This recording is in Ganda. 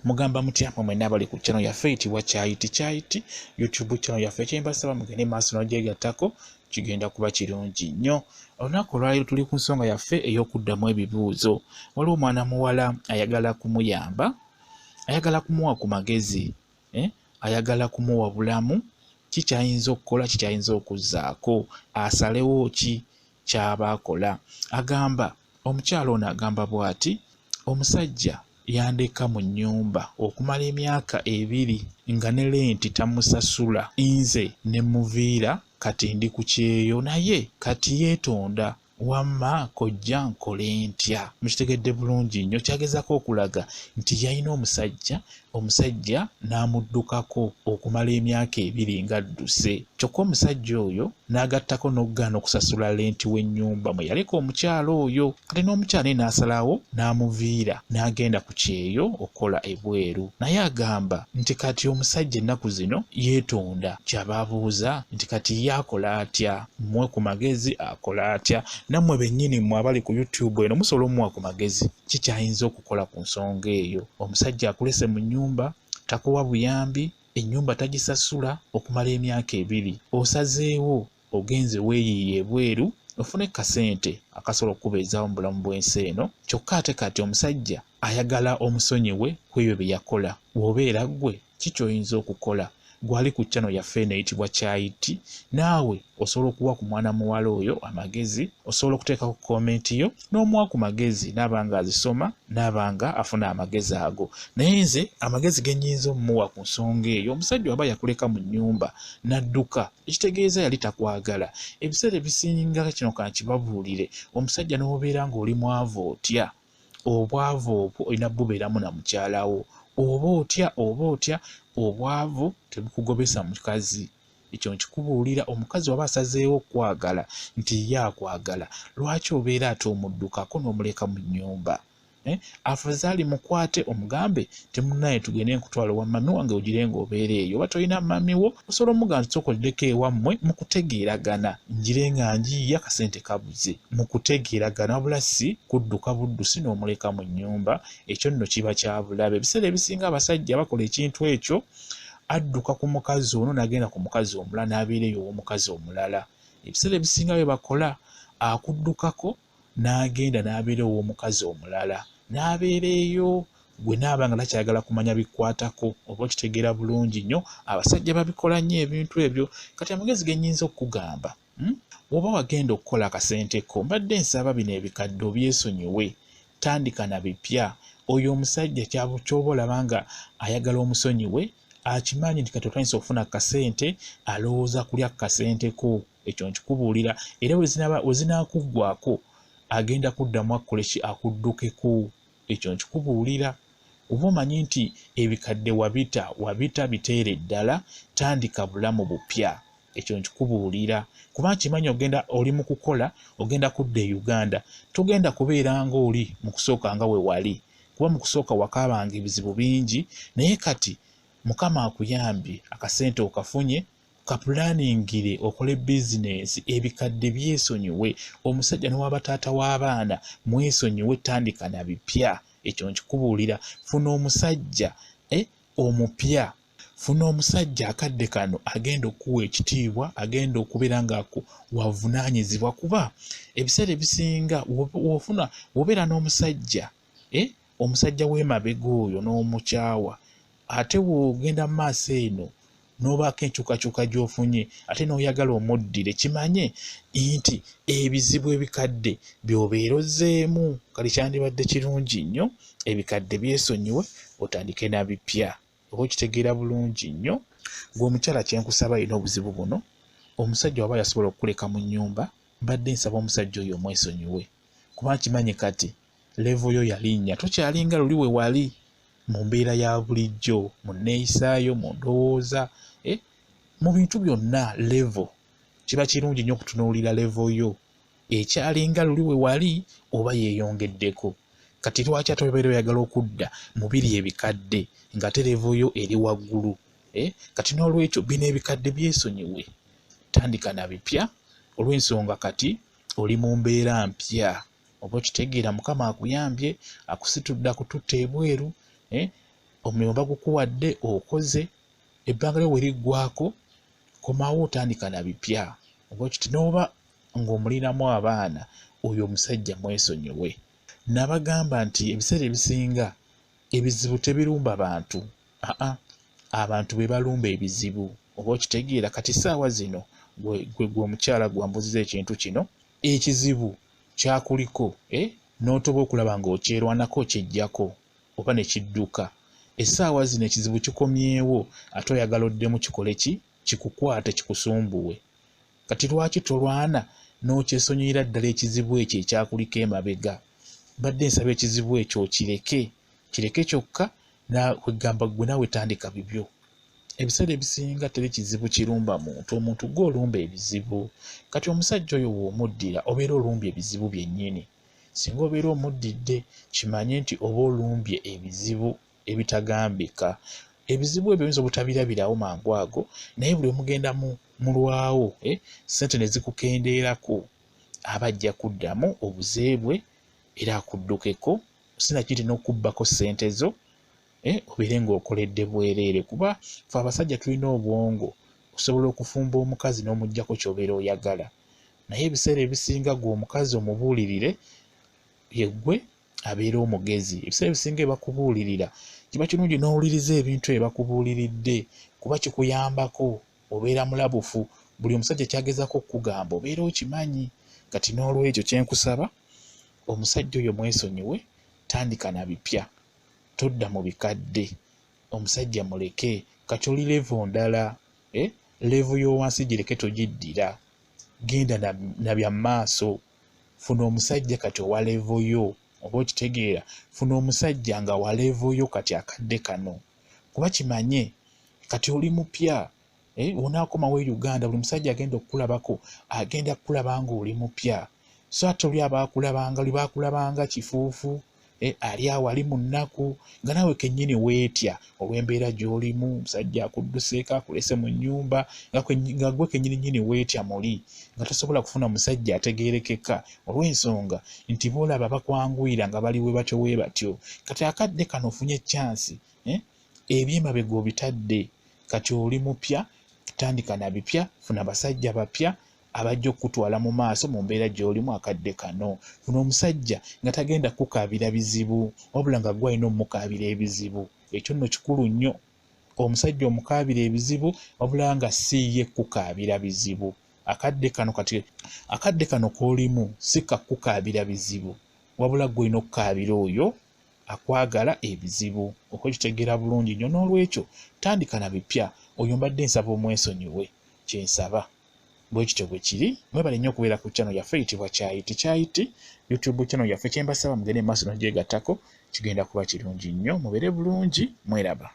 mugamba mutya mmwe mwenna abali ku channel yaffe eyitibwa Kyayiti YouTube channel yaffe kyembasaba mugende maaso n'ogyegattako kigenda kuba kirungi nnyo. Olunaku olwaleero tuli ku nsonga yaffe ey'okuddamu ebibuuzo. Waliwo omwana muwala ayagala kumuyamba, ayagala kumuwa ku magezi, ayagala kumuwa bulamu, ki kyayinza okukola, ki kyayinza okuzzaako, asalewo ki ky'aba akola. Agamba omukyala ono agamba bw'ati, omusajja yandeka mu nnyumba okumala emyaka 2 nga ne lenti tamusasula, nze ne muviira kati ndi ku kyeyo naye kati yeetonda, wamma kojja nkole ntya? Mukitegedde bulungi nnyo. Kyagezaako okulaga nti yalina omusajja n'amuddukako okumala emyaka 2 ng'adduse. Kyokka omusajja oyo n'agattako n'okugaana okusasula lenti w'ennyumba mwe yaleka omukyala oyo. Kati n'omukyala n'asalawo n'amuviira n'agenda ku kyeyo okukola ebweru. Naye agamba nti kati omusajja ennaku zino yeetonda. Kyaba abuuza nti kati ye akola atya? Mmwe ku magezi akola atya? Nammwe bennyini mmwe abali ku YouTube eno musobola omuwa ku magezi ki kyayinza okukola ku nsonga eyo. Omusajja akulese mu nnyumba, takuwa buyambi, ennyumba tagisasula okumala emyaka 2, osazeewo ogenze weeyiiye ebweru ofune kasente akasobola okubeezaawo mu bulamu bw'ensi eno. Kyokka ate kati omusajja ayagala omusonyiwe ku ebyo bye yakola. Bw'obeera ggwe ki ky'oyinza okukola? Gwali ku channel yaffe eno eyitibwa Kyayiti. Naawe osobola okuwa ku mwana muwala oyo amagezi, osobola okuteekako komenti yo n'omuwa ku magezi, n'abanga azisoma n'abanga afuna amagezi ago. Naye nze amagezi ge nnyinza omuwa ku nsonga eyo, omusajja waba yakuleka mu nnyumba n'adduka, ekitegeeza yali takwagala. Ebiseera ebisinga kino kankibabuulire, omusajja n'obeera ng'oli mwavu otya, obwavu obwo olina bubeeramu na mukyalawo, oba otya obwavu tebukugobesa mukazi. Ekyo nkikubuulira, omukazi waba asazeewo okwagala nti ye akwagala, lwaki obeera ate omuddukako n'omuleka mu nnyumba? Afazaali mukwate omugambe temunnaye tugende nkutwala wa mami wange ogire ng'obeera eyo. Oba tolina mami wo, osobola omugamba nti sooka oddeko ewammwe mu kutegeeragana, njire nga njiiya kasente kabuze, mu kutegeeragana, wabula si kudduka buddusi n'omuleka mu nnyumba. Ekyo nno kiba kya bulabe. Ebiseera ebisinga abasajja bakola ekintu ekyo, adduka ku mukazi ono n'agenda ku mukazi omulala n'abeereyo ow'omukazi omulala. Ebiseera ebisinga bye bakola, akuddukako n'agenda n'abeera ow'omukazi omulala, n'abeereeyo. Gwe naaba nga takyagala kumanya bikwatako, oba okitegeera bulungi nnyo. Abasajja babikola nnyo ebintu ebyo. Kati amagezi ge nnyinza okukugamba, oba wagenda okukola akasente ko, mbadde nsaba bino ebikadde obyesonyiwe, tandika na bipya. Oyo omusajja ky'oba olaba nga ayagala omusonyiwe, akimanyi nti kati otandise okufuna kasente, alowooza kulya kasente ko. Ekyo nkikubuulira. Era we zinaakuggwako agenda kuddamu akole ki? Akuddukeko. Ekyo nkikubuulira. Oba omanyi nti ebikadde wabita biteere ddala, tandika bulamu bupya. Ekyo nkikubuulira. Kuba nkimanyi oli mu kukola, ogenda kudda e Uganda, togenda kubeera ng'oli mu kusooka nga we wali. Kuba mu kusooka wakaabanga ebizibu bingi, naye kati Mukama akuyambye, akasente okafunye, kapulaaningire okole bizinesi, ebikadde byesonyiwe. Omusajja n'owaba taata w'abaana, mwesonyiwe, tandika na bipya. Ekyo nkikubuulira. Funa omusajja omupya. Funa omusajja akadde kano agenda okuwa ekitiibwa, agenda okubeera nga wavunaanyizibwa. Kuba ebiseera ebisinga w'obeera n'omusajja, omusajja w'emabega oyo n'omukyawa, ate w'ogenda mu maaso eno n'obaako enkyukakyuka gy'ofunye, ate n'oyagala omuddire, kimanye nti ebizibu ebikadde by'obeera ozzeemu. Kale kyandibadde kirungi nnyo ebikadde byesonyiwe, otandike na bipya. Oba okitegeera bulungi nnyo. Gwe omukyala kyenkusaba alina obuzibu buno, omusajja waba yasobola okukuleka mu nnyumba, mbadde nsaba omusajja oyo omwesonyiwe. Kuba nkimanyi kati levo yo yalinnya, tokyalinga luli we wali mu mbeera ya bulijjo, mu nneeyisaayo, mu ndowooza, mu bintu byonna levo. Kiba kirungi nnyo okutunuulira levo yo, ekyalinga luli we wali oba yeeyongeddeko. Kati lwaki ate obeera oyagala okudda mu biri ebikadde ng'ate levo yo eri waggulu? Kati n'olwekyo bino ebikadde byesonyiwe, tandika na bipya, olw'ensonga kati oli mu mbeera mpya. Oba okitegeera, Mukama akuyambye, akusitudde akututta ebweru, omulimu bagukuwadde okoze, ebbanga lyo we liggwako komawo otandika na bipya. Obwekiti n'oba ng'omulinamu abaana, oyo omusajja mwesonyiwe. Nabagamba nti ebiseera ebisinga ebizibu tebirumba bantu, abantu be balumba ebizibu. Oba okitegeera. Kati ssaawa zino gwe omukyala gwambuziza ekintu kino, ekizibu kyakuliko n'otoba okulaba ng'okyerwanako kyejjako oba ne kidduka. Essaawa zino ekizibu kikomyewo ate oyagala oddemu kikole ki? Kikukwate kikusumbuwe. Kati lwaki tolwana n'okyesonyiira ddala ekizibu ekyo ekyakuliko emabega? Badde nsaba ekizibu ekyo kireke kyokka kwegamba gwe naawe tandika bibyo. Ebiseera ebisinga teri kizibu kirumba muntu, omuntu gw'olumba ebizibu. Kati omusajja oyo bw'omuddira obeera olumbye ebizibu byennyini. Singa obeera omuddidde kimanye nti oba olumbye ebizibu ebitagambika. Ebizibu ebyo oyinza obutabirabirawo mangu ago, naye buli omugenda mulwawo ssente ne zikukendeerako, aba ajja kuddamu obuzeebwe era akuddukeko, sinakiti n'okubbako ssente zo obeere ng'okoledde bwereere. Kuba ffe abasajja tulina obwongo, osobola okufumba omukazi n'omuggyako ky'obeera oyagala, naye ebiseera ebisinga gwe omukazi omubuulirire yeggwe abeera omugezi. Ebiseera ebisinga ebakubuulirira kiba kirungi n'owuliriza ebintu ebakubuuliridde, kuba kikuyambako, obeera mulabufu. Buli omusajja kyagezako okukugamba obeera okimanyi. Kati n'olwekyo kyenkusaba, omusajja oyo mwesonyiwe, tandika na bipya, todda mu bikadde. Omusajja muleke, kati oli levo ndala, levo y'owansi gireke togiddira, genda na bya maaso. Funa omusajja kati owa levo yo, oba okitegeera. Funa omusajja nga wa levo yo kati akadde kano, kuba kimanye kati oli mupya. Onaakomawo e Uganda, buli musajja agenda okukulabako agenda kukulaba nga oli mupya, so ate oli bakulabanga kifuufu, ali awo ali mu nnaku, nga naawe kennyini weetya olw'embeera gy'olimu. Omusajja akudduseeko akulese mu nnyumba nga gwe kennyini weetya muli, nga tosobola kufuna musajja ategeerekeka olw'ensonga nti boolaba bakwanguyira nga bali we batyo. Kati akadde kano ofunye chance, ebyemabega obitadde, kati oli mupya, tandika na bipya, funa basajja bapya abajja okutwala mu maaso mu mbeera gy'olimu akadde kano. Funa omusajja nga tagenda kukaabira bizibu, wabula nga gwe alina omukaabira ebizibu. Ekyo nno kikulu nnyo. Omusajja omukaabira ebizibu wabula nga si ye kukaabira bizibu. Akadde kano k'olimu si kakukaabira bizibu, wabula gwe olina okukaabira oyo akwagala ebizibu. Okukitegeera bulungi nnyo. N'olwekyo tandika na bipya. Oyo mbadde nsaba omwesonyiwe, kyensaba bwe kityo bwe kiri. Mwebale nnyo okubeera ku channel yaffe eyitibwa Kyayiti. YouTube channel yaffe kyembasaba mugende maaso n'ogyegattako, kigenda kuba kirungi nnyo. Mubeere bulungi, mweraba.